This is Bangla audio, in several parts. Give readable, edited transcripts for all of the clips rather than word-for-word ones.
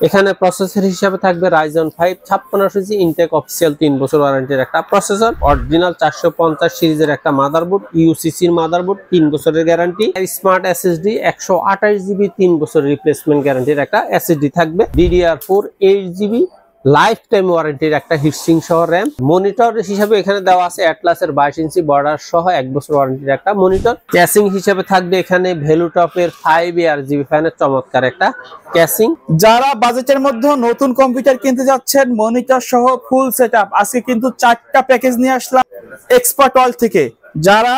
এখানে প্রসেসর হিসাবে থাকবে Ryzen 5 5600G ইনটেক অফিসিয়াল 3 বছর ওয়ারেন্টির একটা প্রসেসর, অরিজিনাল 450 সিরিজের একটা মাদারবোর্ড, ইউসিসির মাদারবোর্ড, 3 বছরের গ্যারান্টি, স্মার্ট এসএসডি 128GB 3 বছর রিপ্লেসমেন্ট গ্যারান্টির একটা এসএসডি থাকবে, DDR4 8GB লাইফ টাইম ওয়ারেন্টির একটা হিটসিং সহ র‍্যাম। মনিটর হিসেবে এখানে দেওয়া আছে অ্যাটলাসের 22 ইঞ্চি বর্ডার সহ 1 বছর ওয়ারেন্টির একটা মনিটর। ক্যাসিং হিসেবে থাকবে এখানে ভ্যালুটপের 5ARGB ফ্যানের চমৎকার একটা ক্যাসিং। যারা বাজেটের মধ্যে নতুন কম্পিউটার কিনতে যাচ্ছেন মনিটর সহ ফুল সেটআপ, আজকে কিন্তু 4টা প্যাকেজ নিয়ে আসলাম এক্সপার্ট ওয়ার্ল্ড থেকে। যারা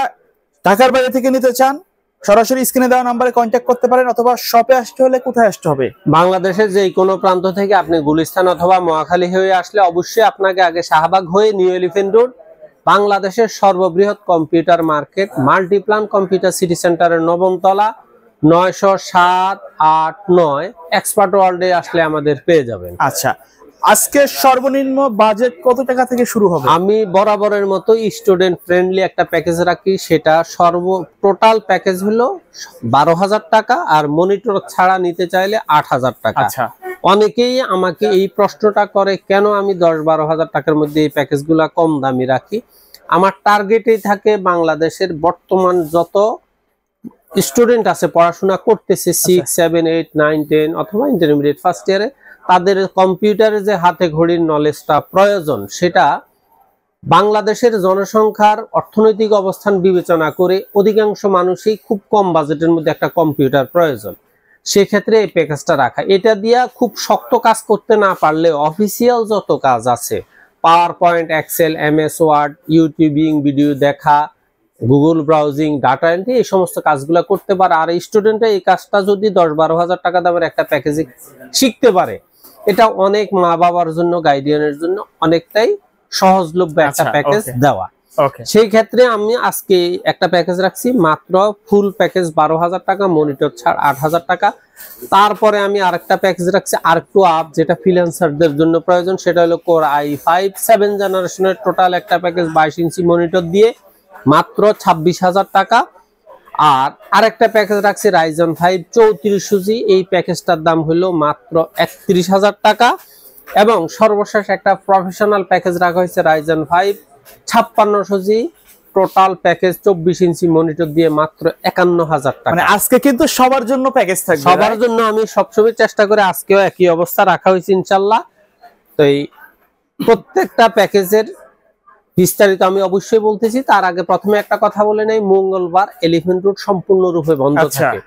ঢাকার বাইরে থেকে নিতে চান সরাসরি স্ক্রিনে দেওয়া নম্বরে কন্ট্যাক্ট করতে পারেন, অথবা শপে আসতে হলে কোথায় আসতে হবে? বাংলাদেশের যে কোনো প্রান্ত থেকে আপনি গুলিস্তান অথবা মহাখালী হয়ে আসলে অবশ্যই আপনাকে আগে শাহবাগ হয়ে নিউ এলিফ্যান্ট রোড, বাংলাদেশের সর্ববৃহৎ computer market Multiplan computer city সেন্টারের 9ম তলা 907-8-9 এক্সপার্ট ওয়ার্ল্ডে আসলে আমাদের পেয়ে যাবেন। আচ্ছা, আজকে সর্বনিম্ন বাজেট কত টাকা থেকে শুরু হবে? আমি বরাবরের মতো স্টুডেন্ট ফ্রেন্ডলি একটা প্যাকেজ রাখি, সেটা টোটাল প্যাকেজ হলো 12,000 টাকা, আর মনিটর ছাড়া নিতে চাইলে 8,000 টাকা। আচ্ছা, অনেকেই আমাকে এই প্রশ্নটা করে কেন আমি 10-12 হাজার টাকার মধ্যে এই প্যাকেজগুলো কম দামি রাখি। আমার টার্গেটেই থাকে বাংলাদেশের বর্তমান যত স্টুডেন্ট আছে পড়াশোনা করতেছে 6, 7, 8, 9, 10 অথবা ইন্টারমিডিয়েট ফার্স্ট ইয়ারে, তাদের কম্পিউটারে যে হাতে ঘড়ির নলেজটা প্রয়োজন সেটা বাংলাদেশের জনসংখ্যার অর্থনৈতিক অবস্থান বিবেচনা করে অধিকাংশ মানুষই খুব কম বাজেটের মধ্যে একটা কম্পিউটার প্রয়োজন। সেক্ষেত্রে এই প্যাকেজটা রাখা, এটা দিয়া খুব শক্ত কাজ করতে না পারলে অফিসিয়াল যত কাজ আছে PowerPoint, Excel, MS Word, YouTubing video দেখা, গুগল ব্রাউজিং, ডাটা এন্ট্রি, এই সমস্ত কাজগুলো করতে পারে। আর স্টুডেন্টরা এই কাজটা যদি 10-12 হাজার টাকা দামের একটা প্যাকেজে শিখতে পারে, এটা অনেক মা বাবার জন্য, গাইডিয়ানের জন্য অনেকটাই সহজলভ্য একটা প্যাকেজ দেওয়া। সেই ক্ষেত্রে আমি আজকে একটা প্যাকেজ রাখছি মাত্র ফুল প্যাকেজ 12,000 টাকা, মনিটর ছাড় 8,000 টাকা। তারপরে আমি আরেকটা প্যাকেজ রাখছি R2 আপ, যেটা ফ্রিল্যান্সারদের জন্য প্রয়োজন, সেটা হলো Core i5 7 জেনারেশনের টোটাল একটা প্যাকেজ 22 ইঞ্চি মনিটর দিয়ে মাত্র 26,000 টাকা। আর আরেকটা প্যাকেজ রাখছি Ryzen 5 3400G, এই প্যাকেজটার দাম হলো মাত্র 31,000 টাকা। এবং সর্বশেষ একটা প্রফেশনাল প্যাকেজ রাখা হয়েছে Ryzen 5 5600G, total package 24 inch monitor দিয়ে মাত্র 51,000 টাকা। মানে আজকে কিন্তু সবার জন্য প্যাকেজ থাকবে, সবার জন্য। আমি সবসময় চেষ্টা করি আজকেও একই অবস্থা রাখা হয়েছে ইনশাল্লাহ। তো এই প্রত্যেকটা প্যাকেজের বিস্তারিত আমি অবশ্যই বলতেছি, তার আগে প্রথমে একটা কথা বলে নেই, মঙ্গলবার এলিফ্যান্ট রোড সম্পূর্ণরূপে বন্ধ থাকে।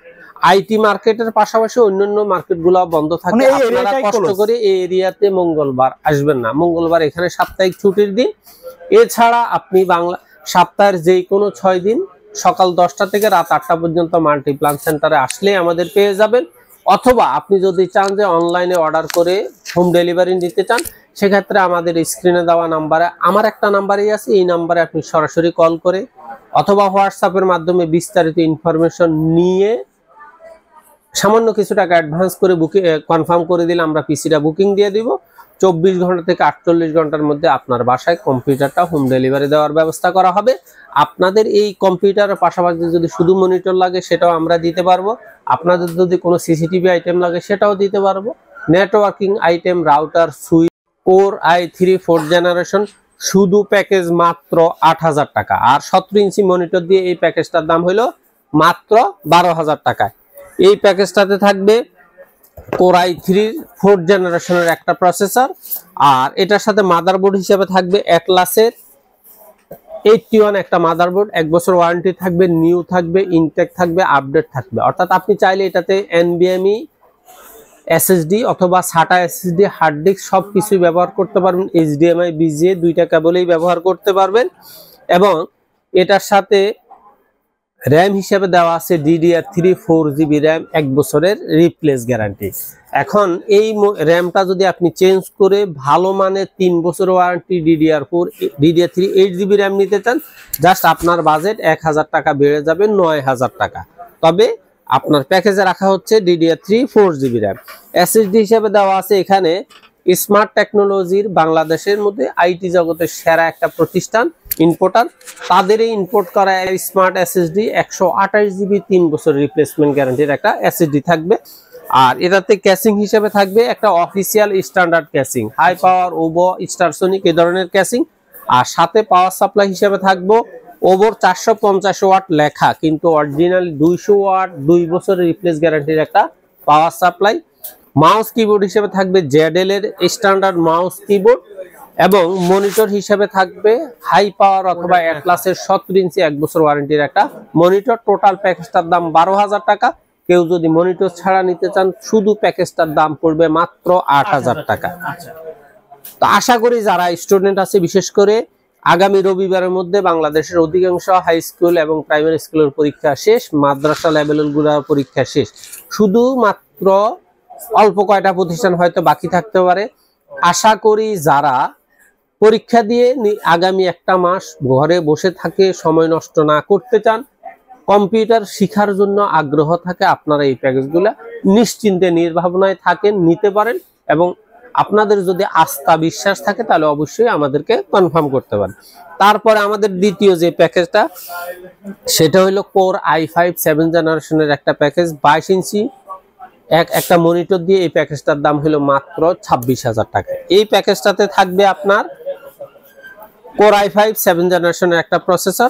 আইটি মার্কেটের পাশাপাশি অন্যান্য মার্কেটগুলো বন্ধ থাকে। আপনারা কষ্ট করে এই এরিয়াতে মঙ্গলবার আসবেন না, মঙ্গলবার এখানে সাপ্তাহিক ছুটির দিন। এছাড়া আপনি সপ্তাহের যে কোনো 6 দিন সকাল 10টা থেকে রাত 8টা পর্যন্ত মাল্টিপ্লান সেন্টারে আসলে আমাদের পেয়ে যাবেন। অথবা আপনি যদি চান যে অনলাইনে অর্ডার করে হোম ডেলিভারি নিতে চান, সেক্ষেত্রে আমাদের স্ক্রিনে দেওয়া নাম্বারে, আমার একটা নাম্বারই আছে, এই নাম্বারে আপনি সরাসরি কল করে অথবা হোয়াটসঅ্যাপের মাধ্যমে বিস্তারিত ইনফরমেশন নিয়ে সামান্য কিছু টাকা অ্যাডভান্স করে বুকিং কনফার্ম করে দিলে আমরা পিসিটা বুকিং দিয়ে দিব। 24 ঘন্টা থেকে 48 ঘন্টার মধ্যে আপনার বাসায় কম্পিউটারটা হোম ডেলিভারি দেওয়ার ব্যবস্থা করা হবে। আপনাদের এই কম্পিউটারের পাশাপাশি যদি শুধু মনিটর লাগে সেটাও আমরা দিতে পারবো। আপনাদের যদি কোনো সিসিটিভি আইটেম লাগে সেটাও দিতে পারবো। Networking item, router, switch, Core i3 4th generation, শুধু প্যাকেজ মাত্র 8,000 টাকা। আর 17 ইঞ্চি মনিটর দিয়ে এই প্যাকেজটার দাম হলো মাত্র 12,000 টাকা। এই প্যাকেজটাতে থাকবে Core i3 4th জেনারেশনের একটা প্রসেসর, আর এটার সাথে মাদারবোর্ড হিসেবে থাকবে অ্যাটলাসের 81 একটা মাদারবোর্ড, 1 বছর ওয়ারেন্টি থাকবে, নিউ থাকবে, ইনটেক থাকবে, আপডেট থাকবে। অর্থাৎ আপনি চাইলে এটাতে NVMe SSD অথবা SATA SSD হার্ড ডিস্ক সবকিছু ব্যবহার করতে পারবেন। HDMI BGA দুইটা কেবলেই ব্যবহার করতে পারবেন। এবং এটার সাথে র্যাম হিসেবে দেওয়া আছে DDR3 4GB র্যাম, 1 বছরের রিপ্লেস গ্যারান্টি। এখন এই র্যামটা যদি আপনি চেঞ্জ করে ভালো মানের 3 বছর ওয়ারেন্টি DDR3 8GB র্যাম নিতে চান, জাস্ট আপনার বাজেট 1,000 টাকা বেড়ে যাবে 9,000 টাকা। তবে আপনার প্যাকেজে রাখা হচ্ছে DDR3 4GB র্যাম। SSD হিসেবে দেওয়া আছে এখানে স্মার্ট টেকনোলজির, বাংলাদেশের মধ্যে আইটি জগতের সেরা একটা প্রতিষ্ঠান ইম্পোর্টার, তাদের এই ইম্পোর্ট করা স্মার্ট SSD 128GB 3 বছর রিপ্লেসমেন্ট গ্যারান্টির একটা SSD থাকবে। আর এটাতে ক্যাসিং হিসেবে থাকবে একটা official standard casing, high power, ওভো, স্টারসোনিক এই ধরনের ক্যাসিং। আর সাথে পাওয়ার সাপ্লাই হিসেবে থাকবো ওভোর 450 ওয়াট লেখা, কিন্তু অরিজিনাল 200 ওয়াট 2 বছরের রিপ্লেস গ্যারান্টির একটা পাওয়ার সাপ্লাই। মাউস কিবোর্ড হিসেবে থাকবে জেডএল এর স্ট্যান্ডার্ড মাউস কিবোর্ড, এবং মনিটর হিসেবে থাকবে হাই পাওয়ার অথবা অ্যাটলাসের 17 ইঞ্চি 1 বছর ওয়ারেন্টির একটা মনিটর। টোটাল প্যাকেজটার দাম 12,000 টাকা। কেউ যদি মনিটর ছাড়া নিতে চান শুধু প্যাকেজটার দাম পড়বে মাত্র 8,000 টাকা। তো আশা করি যারা স্টুডেন্ট আছে, বিশেষ করে আগামী রবিবারের মধ্যে বাংলাদেশের অধিকাংশ হাই স্কুল এবং প্রাইমারি স্কুলের পরীক্ষা শেষ, মাদ্রাসা লেভেলগুলোর পরীক্ষা শেষ, শুধুমাত্র অল্প কয়টা প্রতিষ্ঠান হয়তো বাকি থাকতে পারে। আশা করি যারা পরীক্ষা দিয়ে আগামী একটা মাস ঘরে বসে থাকে, সময় নষ্ট না করতে চান, কম্পিউটার শিখার জন্য আগ্রহ থাকে, আপনারা এই প্যাকেজগুলো নিশ্চিন্তে নির্ভাবনায় থাকেন, নিতে পারেন। এবং আপনাদের যদি আস্থা বিশ্বাস থাকে তাহলে অবশ্যই আমাদেরকে কনফার্ম করতে পারেন। তারপরে আমাদের দ্বিতীয় যে প্যাকেজটা সেটা হলো কোর i5 7 জেনারেশনের একটা প্যাকেজ, 22 ইঞ্চি একটা মনিটর দিয়ে। এই প্যাকেজটার দাম হলো মাত্র 26,000 টাকা। এই প্যাকেজটাতে থাকবে আপনার কোর i5 7 জেনারেশনের একটা প্রসেসর,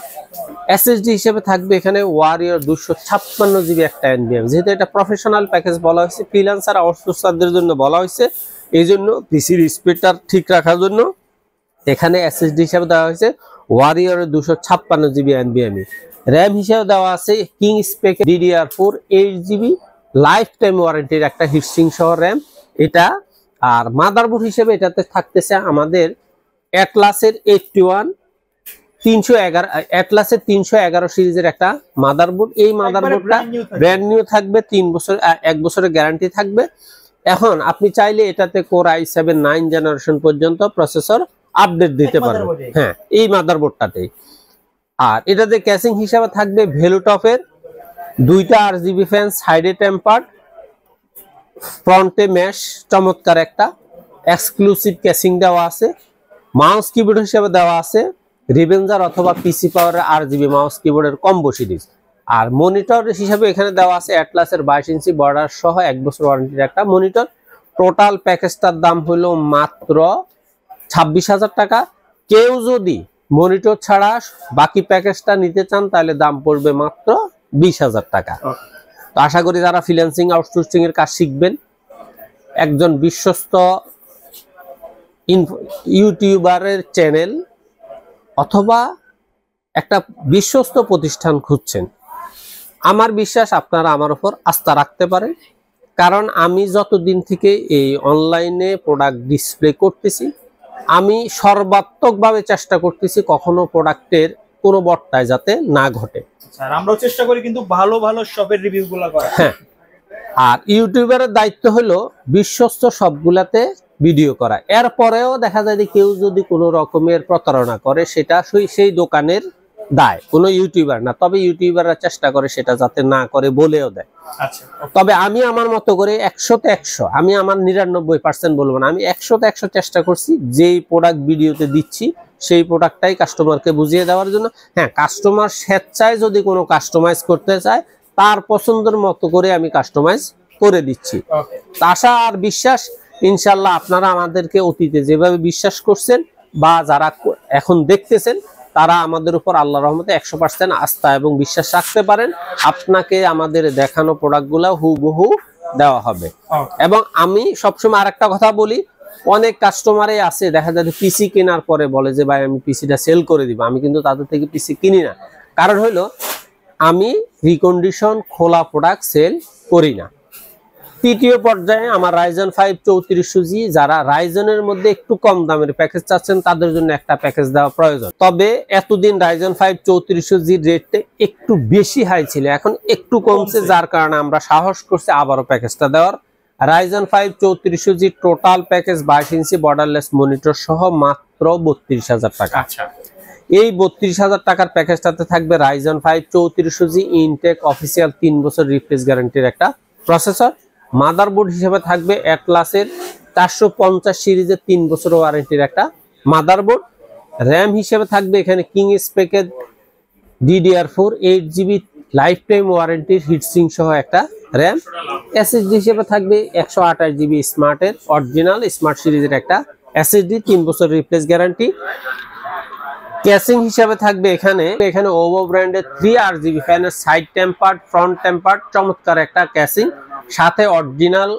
এসএসডি হিসেবে থাকবে এখানে ওয়ারিয়র 256 জিবি একটা এনভিএম। যেহেতু এটা প্রফেশনাল প্যাকেজ বলা হয়েছে, ফ্রিল্যান্সার আউটসোর্সারদের জন্য বলা হয়েছে, এই জন্য পিসির স্পিডটা ঠিক রাখার জন্য এখানে এসএসডি হিসেবে দেওয়া হয়েছে ওয়ারিয়র 256 জিবি এনভিএম। র্যাম হিসেবে দেওয়া আছে KingSpec DDR4 8GB lifetime ওয়ারেন্টির একটা হিটসিং সহ র্যাম এটা। আর মাদারবোর্ড হিসেবে এটাতে থাকতেছে আমাদের অ্যাটলাসের 81 311 অ্যাটলাসের 311 সিরিজের একটা মাদারবোর্ড। এই মাদারবোর্ডটা ব্র্যান্ড নিউ থাকবে, 1 বছরের গ্যারান্টি থাকবে। এখন আপনি চাইলে এটাতে কোর i7 9 জেনারেশন পর্যন্ত প্রসেসর আপডেট দিতে পারবেন, হ্যাঁ, এই মাদারবোর্ডটাতেই। আর এটাতে ক্যাসিং হিসাবে থাকবে ভেলুটপের 2টা RGB ফ্যান, সাইডে টেম্পার্ড, ফ্রন্টে ম্যাশ, চমৎকার একটা এক্সক্লুসিভ ক্যাসিং দেওয়া আছে। মাউস কিবোর্ড হিসেবে দেওয়া আছে রিভেঞ্জার অথবা পিসি পাওয়ারের RGB মাউস কিবোর্ডের কম্বো সিরিজ। আর মনিটর হিসেবে এখানে দেওয়া আছে অ্যাটলাসের 22 ইঞ্চি বর্ডার সহ 1 বছর ওয়ারেন্টির একটা মনিটর। টোটাল প্যাকেজটার দাম হলো মাত্র 26,000 টাকা। কেউ যদি মনিটর ছাড়া বাকি প্যাকেজটা নিতে চান তাহলে দাম পড়বে মাত্র 20,000 টাকা। তো আশা করি যারা ফ্রিল্যান্সিং আউটসোর্সিং এর কাজ শিখবেন, একজন বিশ্বস্ত ইউটিউবারের চ্যানেল অথবা একটা বিশ্বস্ত প্রতিষ্ঠান খুঁজছেন, আমার বিশ্বাস আপনারা আমার উপর আস্থা রাখতে পারেন। কারণ আমি যতদিন থেকে এই অনলাইনে প্রোডাক্ট ডিসপ্লে করতেছি, আমি সর্বাত্মকভাবে চেষ্টা করতেছি কখনো প্রোডাক্টের কোনো বর্তায় যাতে না ঘটে। স্যার আমরাও চেষ্টা করি কিন্তু ভালো ভালো শপের রিভিউগুলো করা। হ্যাঁ, আর ইউটিউবারের দায়িত্ব হলো বিশ্বস্ত সবগুলাতে ভিডিও করা। এরপরেও দেখা যায় যে কেউ যদি কোনো রকমের প্রতারণা করে সেটা সেই দোকানের দায়, কোনো ইউটিউবার না। তবে ইউটিউবাররা চেষ্টা করে সেটা যাতে না করে, বলেও দেয়। আচ্ছা, তবে আমি আমার মতো করে 100তে 100, আমি আমার 99% বলবো না, আমি 100তে 100 চেষ্টা করছি যেই প্রোডাক্ট ভিডিওতে দিচ্ছি সেই প্রোডাক্টটাই কাস্টমারকে বুঝিয়ে দেওয়ার জন্য। হ্যাঁ, কাস্টমার স্বেচ্ছায় যদি কোনো কাস্টমাইজ করতে চায় তার পছন্দের মতো করে আমি কাস্টমাইজ করে দিচ্ছি। আশা আর বিশ্বাস ইনশাল্লাহ আপনারা আমাদেরকে অতীতে যেভাবে বিশ্বাস করছেন বা যারা এখন দেখতেছেন তারা আমাদের উপর আল্লাহর রহমতে 100% আস্থা এবং বিশ্বাস রাখতে পারেন। আপনাকে আমাদের দেখানো প্রোডাক্টগুলো হুবহু দেওয়া হবে। এবং আমি সবসময় আরেকটা কথা বলি, অনেক কাস্টমারই আছে দেখা যায় পিসি কেনার পরে বলে যে ভাই আমি পিসিটা সেল করে দিব। আমি কিন্তু তাদের থেকে পিসি কিনি না, কারণ হইলো আমি রিকন্ডিশন খোলা প্রোডাক্ট সেল করি না। তৃতীয় পর্যায়ে আমার রাইজেন 5 3400G, যারা রাইজেনের মধ্যে একটু কম দামের প্যাকেজ চাচ্ছেন তাদের জন্য একটা প্যাকেজ দেওয়া প্রয়োজন। তবে এতদিন রাইজেন 5 3400G রেটটা একটু বেশি হাই ছিল, এখন একটু কমছে, যার কারণে আমরা সাহস করছি আবারও প্যাকেজটা দেওয়ার। রাইজেন 5 3400G টোটাল প্যাকেজ 22 ইঞ্চি বর্ডারলেস মনিটর সহ মাত্র 32,000 টাকা। এই 32,000 টাকার প্যাকেজটাতে থাকবে রাইজেন 5 3400G ইনটেক অফিসিয়াল 3 বছর রিপ্লেস গ্যারান্টির একটা প্রসেসর। মাদারবোর্ড হিসেবে থাকবে অ্যাটলাসের 450 সিরিজের 3 বছর ওয়ারেন্টির একটা মাদারবোর্ড। র্যাম হিসেবে থাকবে এখানে কিং স্পেকের DDR4 8GB লাইফ টাইম ওয়ারেন্টির হিটসিং সহ একটা র্যাম। এসএসডি হিসেবে থাকবে 128 জিবি স্মার্টের অরিজিনাল স্মার্ট সিরিজের একটা এসএসডি, 3 বছর রিপ্লেস গ্যারান্টি। ক্যাসিং হিসাবে থাকবে এখানে ওভো ব্র্যান্ডের 3RGB ফ্যানের সাইড টেম্পার্ড ফ্রন্ট টেম্পার্ড চমৎকার একটা ক্যাসিং, সাথে অরিজিনাল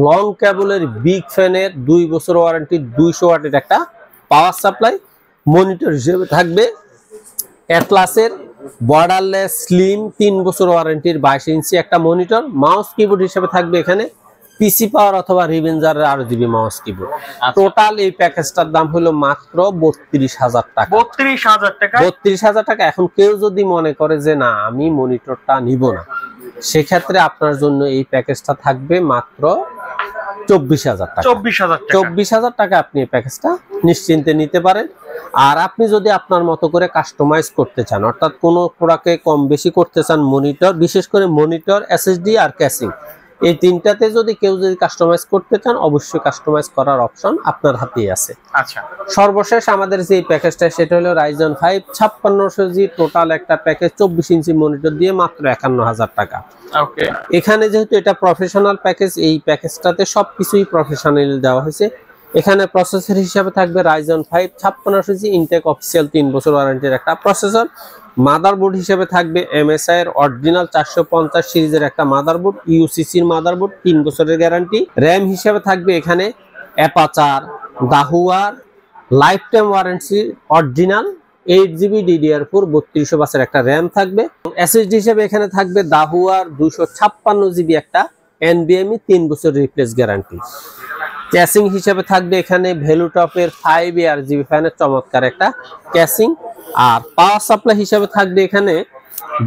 লং কেবলের বিগ ফ্যানের 2 বছর ওয়ারেন্টি 200 ওয়াটের একটা পাওয়ার সাপ্লাই। মনিটর হিসেবে থাকবে অ্যাটলাসের বর্ডারলেস স্লিম 3 বছর ওয়ারেন্টির 22 ইঞ্চি একটা মনিটর। মাউস কিবোর্ড হিসেবে থাকবে এখানে পিসি পাওয়ার অথবা রিভেঞ্জারের 8GB মাউস কিবোর্ড। টোটাল এই প্যাকেজটার দাম হলো মাত্র 32,000 টাকা। 32,000 টাকা। 32,000 টাকা। এখন কেউ যদি মনে করে যে না আমি মনিটরটা নিব না, সেক্ষেত্রে আপনার জন্য এই প্যাকেজটা থাকবে মাত্র 24,000 টাকা। 24,000 টাকা আপনি এই প্যাকেজটা নিশ্চিন্তে নিতে পারেন। আর আপনি যদি আপনার মতো করে কাস্টমাইজ করতে চান, অর্থাৎ কোনো প্রোডাক্টে কম বেশি করতে চান, মনিটর বিশেষ করে মনিটর, এসএসডি আর ক্যাসিং, এই তিনটাতে যদি কেউ কাস্টমাইজ করতে চান, অবশ্যই কাস্টমাইজ করার অপশন আপনার হাতেই আছে। আচ্ছা, সর্বশেষ আমাদের যে প্যাকেজটা সেটা হলো Ryzen 5 5600G টোটাল একটা প্যাকেজ 24 ইঞ্চি মনিটর দিয়ে মাত্র 51,000 টাকা। ওকে, এখানে যেহেতু এটা প্রফেশনাল প্যাকেজ, এই প্যাকেজটাতে সবকিছুই প্রফেশনাল দেওয়া হয়েছে। এখানে প্রসেসর হিসাবে থাকবে Ryzen 5 5600G ইনটেক অফিসিয়াল 3 বছর ওয়ারেন্টির একটা প্রসেসর। মাদারবোর্ড হিসেবে থাকবে MSI এর অরিজিনাল 450 সিরিজের একটা মাদারবোর্ড, ইউসিসির মাদারবোর্ড, 3 বছরের গ্যারান্টি। র‍্যাম হিসেবে থাকবে এখানে অ্যাপাচার দাহুয়ার lifetime warranty original 8GB DDR4 3200 বাসের একটা র‍্যাম থাকবে। এসএসডি হিসেবে এখানে থাকবে দাহুয়ার 256GB একটা NVMe 3 বছর রিপ্লেস গ্যারান্টি। ক্যাসিং হিসেবে থাকবে এখানে ভ্যালুটপের 5ARGB ফ্যানের চমৎকার একটা ক্যাসিং। আর পাওয়ার সাপ্লাই হিসেবে থাকবে এখানে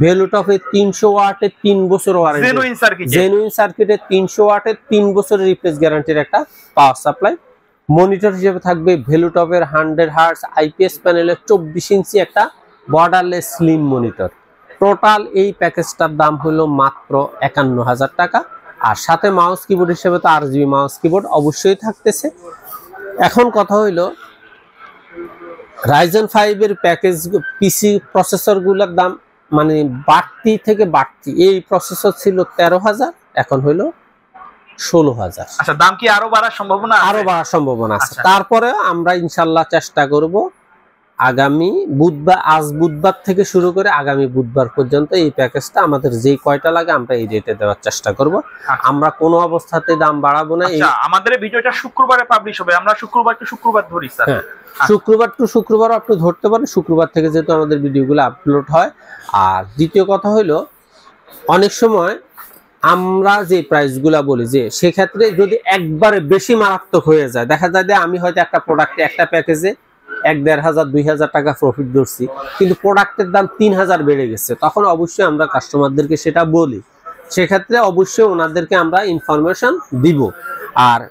ভ্যালুটপের 300 ওয়াটের 3 বছর ওয়ারেন্টি, জেনুইন সার্কিটের 300 ওয়াটের 3 বছরের রিপ্লেস গ্যারান্টির একটা পাওয়ার সাপ্লাই। মনিটর হিসেবে থাকবে ভ্যালুটপের 100 হার্টজ আইপিএস প্যানেলের 24 ইঞ্চি একটা বর্ডারলেস স্লিম মনিটর। টোটাল এই প্যাকেজটার দাম হলো মাত্র 51,000 টাকা। আর সাথে মাউস কিবোর্ড হিসেবে তো RGB মাউস কিবোর্ড অবশ্যই থাকতেছে। এখন কথা হইলো Ryzen 5 এর প্যাকেজ পিসি প্রসেসরগুলোর দাম মানে বাড়তি থেকে বাড়তি। এই প্রসেসর ছিল 13,000, এখন হইলো 16,000। আচ্ছা, দাম কি আরো বাড়ার সম্ভাবনা? আরো বাড়ার সম্ভাবনা আছে। তারপরে আমরা ইনশাল্লাহ চেষ্টা করব আগামী বুধবার, আজ বুধবার থেকে শুরু করে আগামী বুধবার পর্যন্ত এই প্যাকেজটা আমাদের যেই কয়টা লাগে আমরা এই রেটে দেওয়ার চেষ্টা করব। আমরা কোনো অবস্থাতে দাম বাড়াবো না। আমাদের ভিডিওটা শুক্রবারে পাবলিশ হবে, আমরা শুক্রবার টু শুক্রবার ধরি স্যার। শুক্রবার টু শুক্রবার আপনি ধরতে পারেন, শুক্রবার থেকে যেহেতু আমাদের ভিডিওগুলো আপলোড হয়। আর দ্বিতীয় কথা হলো অনেক সময় আমরা যে প্রাইসগুলা বলি যে সেক্ষেত্রে যদি একবারে বেশি মারাত্মক হয়ে যায়, দেখা যায় যে আমি হয়তো একটা প্রোডাক্টে একটা প্যাকেজে 1,500 2,000 টাকা প্রফিট ধরছি, কিন্তু প্রোডাক্টের দাম 3,000 বেড়ে গেছে, তখন অবশ্যই আমরা কাস্টমারদেরকে সেটা বলি। সেক্ষেত্রে অবশ্যই ওনাদেরকে আমরা ইনফরমেশন দিব। আর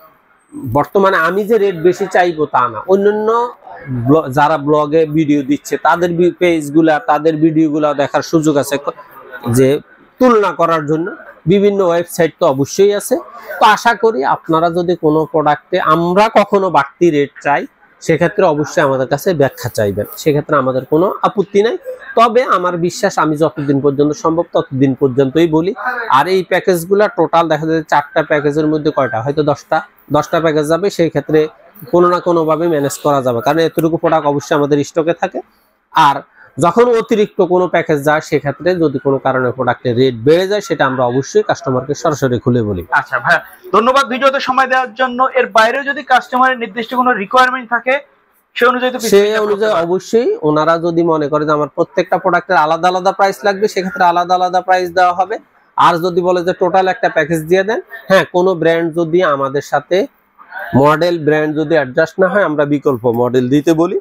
বর্তমানে আমি যে রেট বেশি চাইবো তা না, অন্যান্য যারা ব্লগে ভিডিও দিচ্ছে তাদের পেজগুলা তাদের ভিডিওগুলো দেখার সুযোগ আছে, যে তুলনা করার জন্য বিভিন্ন ওয়েবসাইট তো অবশ্যই আছে। তো আশা করি আপনারা যদি কোনো প্রোডাক্টে আমরা কখনো বাড়তি রেট চাই, সেক্ষেত্রে অবশ্যই আমাদের কাছে ব্যাখ্যা চাইবেন, সেক্ষেত্রে আমাদের কোনো আপত্তি নাই। তবে আমার বিশ্বাস আমি যতদিন পর্যন্ত সম্ভব ততদিন পর্যন্তই বলি। আর এই প্যাকেজগুলো টোটাল দেখা যায় 4টা প্যাকেজের মধ্যে কয়টা হয়তো 10টা প্যাকেজ যাবে, সেই ক্ষেত্রে কোনো না কোনো ভাবে ম্যানেজ করা যাবে, কারণ এতটুকু প্রোডাক্ট অবশ্যই আমাদের স্টকে থাকে। আর যখন অতিরিক্ত কোনো প্যাকেজ যায়, সেক্ষেত্রে যদি কোনো কারণে প্রোডাক্টের রেট বেড়ে যায়, সেটা আমরা অবশ্যই কাস্টমারকে সরাসরি খুলে বলি। আচ্ছা ভাই, ধন্যবাদ ভিডিওতে সময় দেওয়ার জন্য। এর বাইরে যদি কাস্টমারের নির্দিষ্ট কোনো রিকোয়ারমেন্ট থাকে সেই অনুযায়ী অবশ্যই ওনারা যদি মনে করে যে আমার প্রত্যেকটা প্রোডাক্টের আলাদা আলাদা প্রাইস লাগবে, সেক্ষেত্রে আলাদা আলাদা প্রাইস দেওয়া হবে। আর যদি বলে যে টোটাল একটা প্যাকেজ দিয়ে দেন, হ্যাঁ, কোনো ব্র্যান্ড যদি আমাদের সাথে মডেল ব্র্যান্ড যদি অ্যাডজাস্ট না হয়, আমরা বিকল্প মডেল দিতে বলি।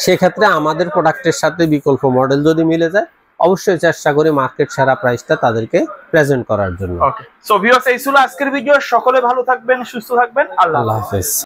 সেক্ষেত্রে আমাদের প্রোডাক্টের সাথে বিকল্প মডেল যদি মিলে যায়, অবশ্যই চেষ্টা করি মার্কেট সেরা প্রাইসটা তাদেরকে প্রেজেন্ট করার জন্য। ওকে, সো ভিউয়ার্স, এই ছিল আজকের ভিডিও। সকলে ভালো থাকবেন, সুস্থ থাকবেন। আল্লাহ হাফেজ।